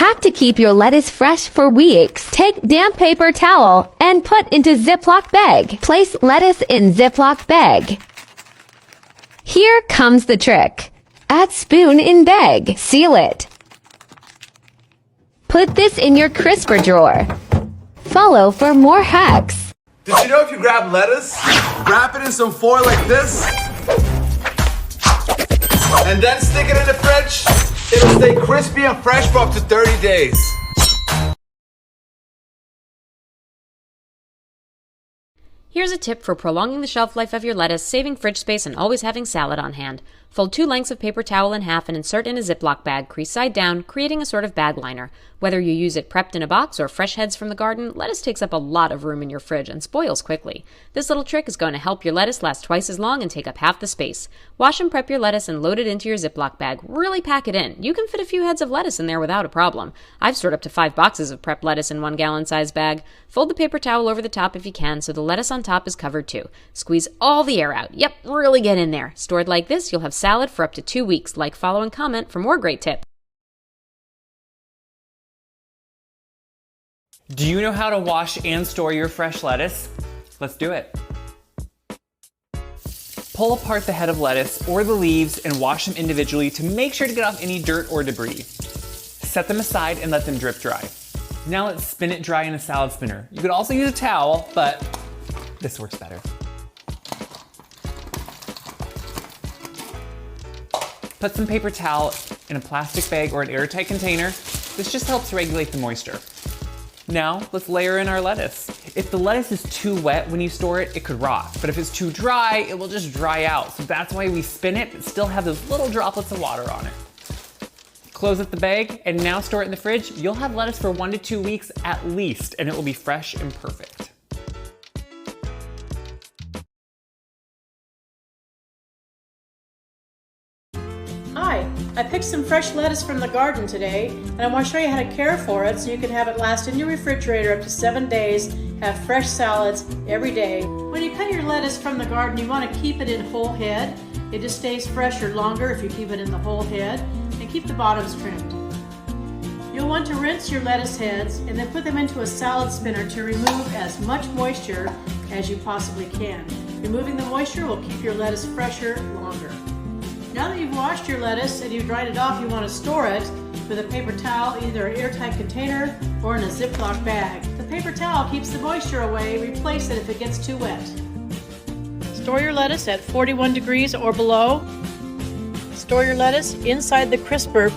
Hack to keep your lettuce fresh for weeks. Take damp paper towel and put into Ziploc bag. Place lettuce in Ziploc bag. Here comes the trick. Add spoon in bag. Seal it. Put this in your crisper drawer. Follow for more hacks. Did you know if you grab lettuce, wrap it in some foil like this, and then stick it in the fridge, it'll stay crispy and fresh for up to 30 days. Here's a tip for prolonging the shelf life of your lettuce, saving fridge space, and always having salad on hand. Fold 2 lengths of paper towel in half and insert in a Ziploc bag, crease side down, creating a sort of bag liner. Whether you use it prepped in a box or fresh heads from the garden, lettuce takes up a lot of room in your fridge and spoils quickly. This little trick is going to help your lettuce last twice as long and take up half the space. Wash and prep your lettuce and load it into your Ziploc bag. Really pack it in. You can fit a few heads of lettuce in there without a problem. I've stored up to 5 boxes of prepped lettuce in 1 gallon size bag. Fold the paper towel over the top if you can so the lettuce on top is covered too. Squeeze all the air out. Yep, really get in there. Stored like this, you'll have salad for up to 2 weeks. Like, follow, and comment for more great tips. Do you know how to wash and store your fresh lettuce? Let's do it. Pull apart the head of lettuce or the leaves and wash them individually to make sure to get off any dirt or debris. Set them aside and let them drip dry. Now let's spin it dry in a salad spinner. You could also use a towel, but this works better. Put some paper towel in a plastic bag or an airtight container. This just helps regulate the moisture. Now, let's layer in our lettuce. If the lettuce is too wet when you store it, it could rot. But if it's too dry, it will just dry out. So that's why we spin it, but still have those little droplets of water on it. Close up the bag and now store it in the fridge. You'll have lettuce for 1 to 2 weeks at least, and it will be fresh and perfect. Hi, I picked some fresh lettuce from the garden today, and I want to show you how to care for it so you can have it last in your refrigerator up to 7 days, have fresh salads every day. When you cut your lettuce from the garden, you want to keep it in whole head. It just stays fresher longer if you keep it in the whole head, and keep the bottoms trimmed. You'll want to rinse your lettuce heads and then put them into a salad spinner to remove as much moisture as you possibly can. Removing the moisture will keep your lettuce fresher longer. Now that you've washed your lettuce and you've dried it off, you want to store it with a paper towel, either an airtight container or in a Ziploc bag. The paper towel keeps the moisture away. Replace it if it gets too wet. Store your lettuce at 41 degrees or below. Store your lettuce inside the crisper